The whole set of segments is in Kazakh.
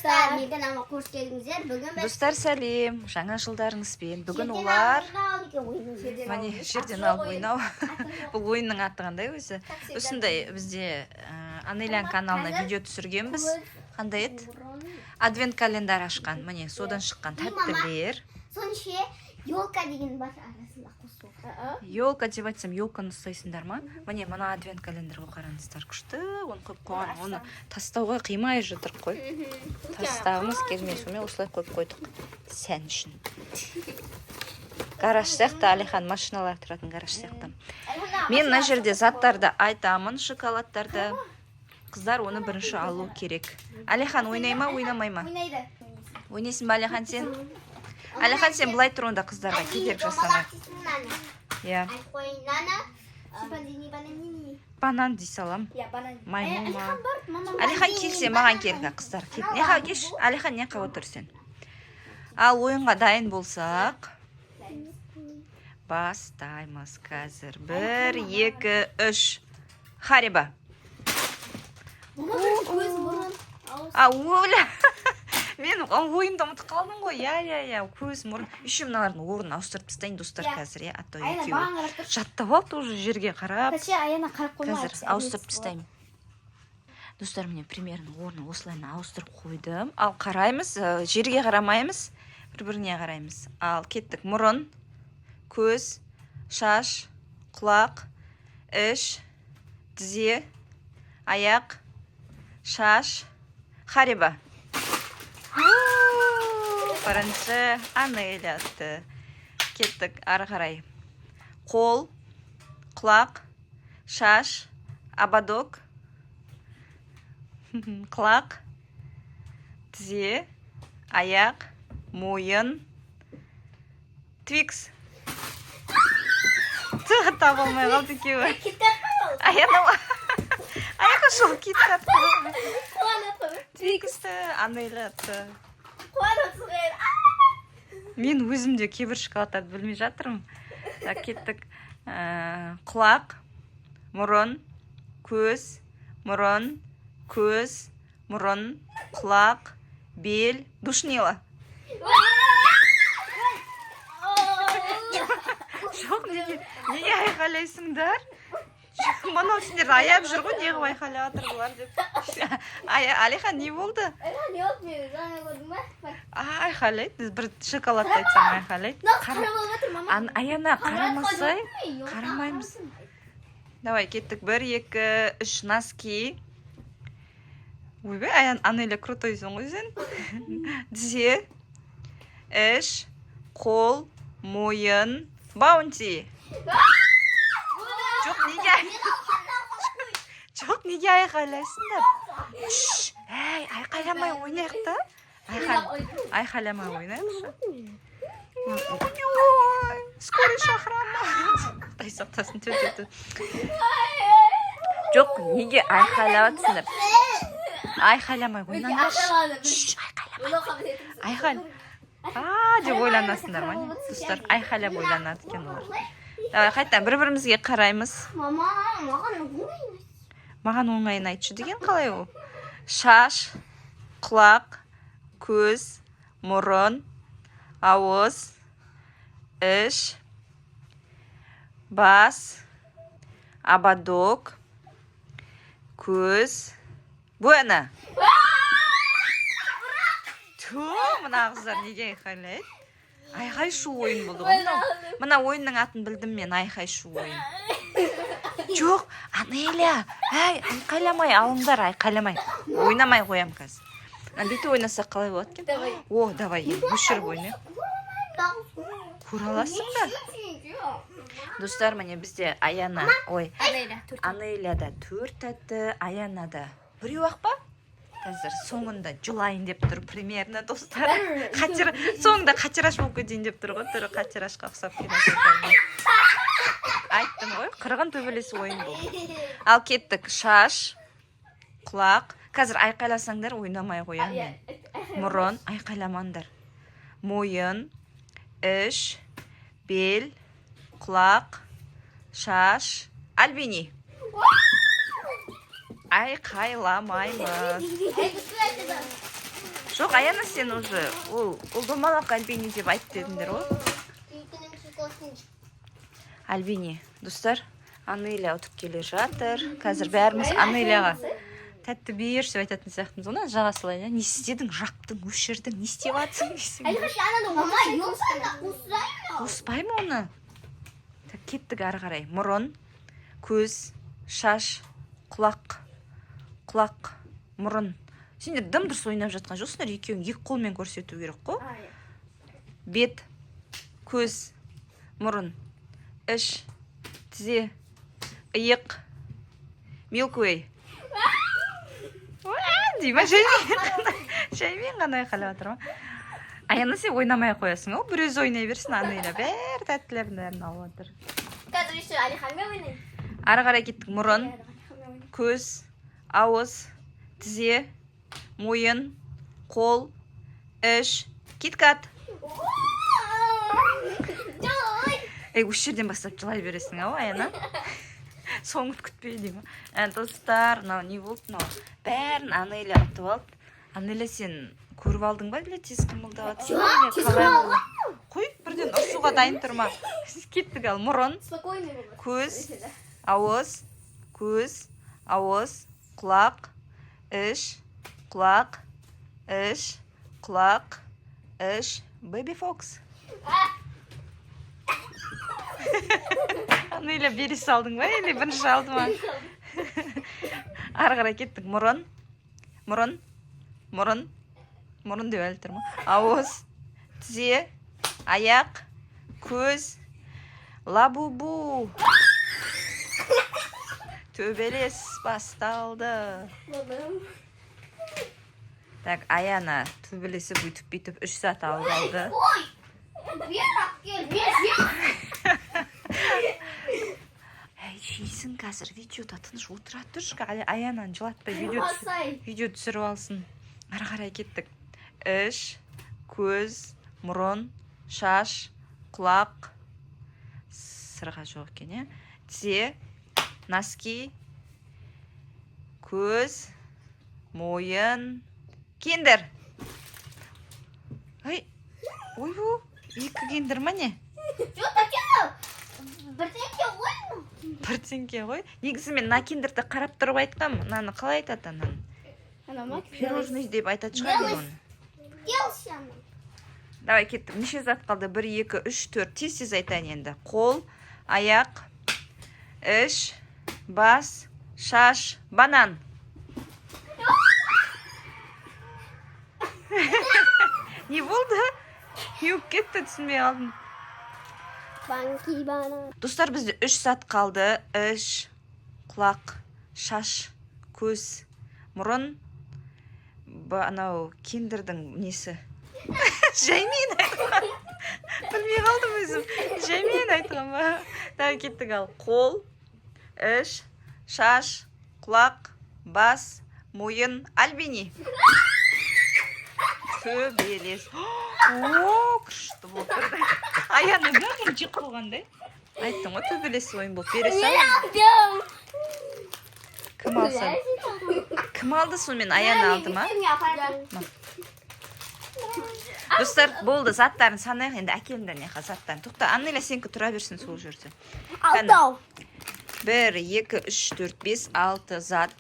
достар, менің ама қош келдіңіздер. Бүгін Достар, сәлем. Жаңа жылдарыңызбен. Бүгін олар міне жерден алып ойнау. Бұл ойынның аты қандай өзі? Осындай бізде Анелян каналына видео түсіргенбіз. Қандай еді? Адвент календар ашқан. Міне содан шыққан тәттілер. Соның ішіне елка деген бар арасында қосу. Елка деп айтсам, елканы ұстайсыңдар ма? Міне мына адвент календарға қараңыздар. Күшті, оны қойып қойған. Оны тастауға қимай жатыр қой. Тастағымыз келмей, сонымен осылай қойып қойдық. Сән үшін. Гараж сияқты, Алихан машиналар тұратын гараж сияқты. Мен мына жерде заттарды айтамын, шоколадтарды. Қыздар оны бірінші алу керек. Алихан ойнай ма, ойнамай ма? Ойнайды. Ойнайсың ба, Алихан сен? Алихан сен былай тұрғанда қыздарға кедергі жасамай. Иә. Банан дей салам. Маймыл ма? Алихан келсе, маған келді қыздар. Неға кеш? Алихан неқа отыр сен? Ал ойынға дайын болсақ, бастаймыз қазір. 1, 2, 3. Хариба. Оля. Мен ойымды ұмытып қалдым ғой. Я, көз, мұрын. Еще мыналардың орнын ауыстырып тастайын достар қазір, а то екеуі жаттап алды уже жерге қарап. Қазір ауыстырып тастаймын. Достар, міне примерно орнын осылайына ауыстырып қойдым. Ал қараймыз, жерге қарамаймыз, бір-біріне қараймыз. Ал кеттік. Мұрын, көз, шаш, құлақ, іш, тізе, аяқ, шаш, Хариба. Бірінші Анеля атты. Кеттік ары қарай. Қол, құлақ, шаш, ободок, құлақ, тізе, аяқ, мойын, твикс. Таба алмай қалды екеуі. Аяққа шол киткат. Твиксті Анеля атты. Мен өзімде кейбір шоколадтарды білмей жатырмын. Кеттік. Құлақ, мұрын, көз, мұрын, көз, мұрын, құлақ, бел, душнила. Жоқ, неге айқайлайсыңдар? Мынау сендер аяп жүр ғой, неғып айқайлап жатыр бұлар деп. Алихан, не болды? Не болды мен жаңа көрдім ба? Айқайлайды, бір шоколад айтсам айқайлайды. Аяна қарамасай, қарамаймыз. Давай, кеттік. 1, 2, 3, носки. Ойбай, Анеля крутойсың ғой сен. Тізе, іш, қол, мойын, баунти. Жоқ, неге айқайлайсыңдар? Әй, айқайламай ойнайық та. Айқайламай ойнайықшы. Ой, скорый шақырама. Құдай сақтасын, төт. Жоқ, неге айқайлаватсыңдар? Айқайламай ойнаңдаршы. Айқайламай. Деп ойланасыңдар ма? Достар, айқайлап ойланады екен олар. Давай, қайта бір-бірімізге қараймыз. Маған оңайын айтшы деген қалай ол? Шаш, құлақ, көз, мұрын, ауыз, іш, бас, ободок, көз, буэна. Мына қыздар неге айқайлайды? Айқай-шу ойын болды ғой. Мына ойынның атын білдім мен, айқай-шу ойын. Жоқ, Анеля, айқайламай, алыңдар, айқайламай. Ойнамай қоям қазір. Бейті ойнасақ қалай болады кен? О, давай, өшіріп ойнай. Көраласың ба? Достар, міне бізде Анеляда 4 тәтті, Аянада 1-ақ па? Қазір соңында жылайын деп тұр, примерно, достар. Соңында қатираш болып кетейін деп тұр ғой, түрі қатирашқа ұқсап келесі. Айттым ғой, қырғын төбелесі ойын болды. Ал кеттік. Шаш, құлақ. Қазір айқайласаңдар ойнамай қоямын. Мұрын, айқайламаңдар. Мойын, іш, бел, құлақ, шаш, Альбини. Айқайламаймыз. Жоқ, Аяна, сен уже ол домалақ Альбини деп айтып дедіңдер ғой. Альбини, достар, Анеля ұтып келе жатыр. Қазір бәріміз Анеляға тәтті берші деп айтатын сияқтымыз. Оны жаға салайын. Не істедің? Жаптың, өшірдің, не істеп жатсың? Қоспаймын оны. Кеттік ары қарай. Мұрын, көз, шаш, құлақ, мұрын. Сендер дым-дұрыс ойнап жатқан жоқсыңдар, екеуің екі қолмен көрсету керек қой. Бет, көз, мұрын, іш, тізе, иық, Milky дейма, жаймен ғана айқайлап жатыр ма? Аяна, сен ойнамай қоясың, ол бір өзі ойнай берсін, Анеля бәр тәттілердің бәрін алып отыр. Ары қарай кеттік. Мұрын, көз, ауыз, тізе, мойын, қол, іш, киткат. Осы жерден бастап жылай бересің, ау, Аяна? Соңыт күтпей деймі. Достар, не болды, бәрін Анеля ұтып алды. Анеля, сен көріп алдың ба, біле тез қимылдап жатсың? Қой, бірден ұрсуға дайын тұрма. Кеттік ал. Мұрын, көз, ауыз, құлақ, іш, Baby Fox. Анеля, бері салдың ба, или бірінші алды ма? Ары қарай кеттік. Мұрын деп әлі тұр ма? Ауыз, тізе, аяқ, көз, лабубу. Төбелес басталды. Так, Аяна төбелесі бүйтіп 3 сәт алып алды. Жейсің қазір видеода тыныш отыра тұршы. Аянаны жылатпай видео түсіріп алсын. Ары қарай кеттік. Іш, көз, мұрын, шаш, құлақ, сырға жоқ екен, тізе, носки, көз, мойын, киндер. Ой, екі киндер ма не? Біртенке ғой. Негізі мен на киндерді қарап тұрып айтқам. Наны қалай айтады ананы? Пирожный деп айтады шығар оны. Давай кеттім. Неше зат қалды? 1, 2, 3, 4. Тез айтайын енді. Қол, аяқ, іш, бас, шаш, банан. Не болды? Неуіп кетті, түсінбей алдым. Достар, бізде 3 сәт қалды. Іш, құлақ, шаш, көз, мұрын. Анау киндердің несі? Жаймен айтқан. Білмей қалдым өзім. Жаймен айтқан ба? Давай кеттік ал. Қол, іш, шаш, құлақ, бас, мойын, Альбини. Төбелес. Күшті болып тұрды. Аяны бәрін жек қылғандай. Айттың ғой, төбелесі ойын болып бере салың. Кім алса? Кім алды сонымен? Аяны алды ма? Достар, болды, заттарын санайық. Енді әкеліңдер неқа заттарын. Тоқта, Анеля сенкі тұра берсін сол жерде. 1, 2, 3, 4, 5, 6 зат.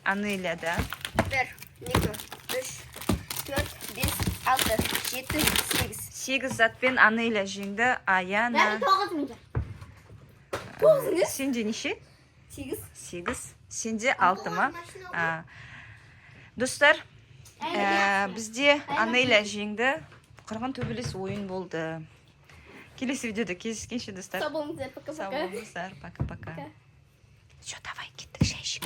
Анеляда. 1, 2, 3, 4, 5, 6, 7, 8. 8 затпен Анеля жеңді. Аяна. 9 Сенде неше? 8. 8. Сенде 6 ма? Достар, бізде Анеля жеңді. Қырғын төбелес ойын болды. Келесі видеода кездескенше, достар. Сау болыңыздар, пока-пока. Пока-пока. Все, давай, кеттік, шай ішіп.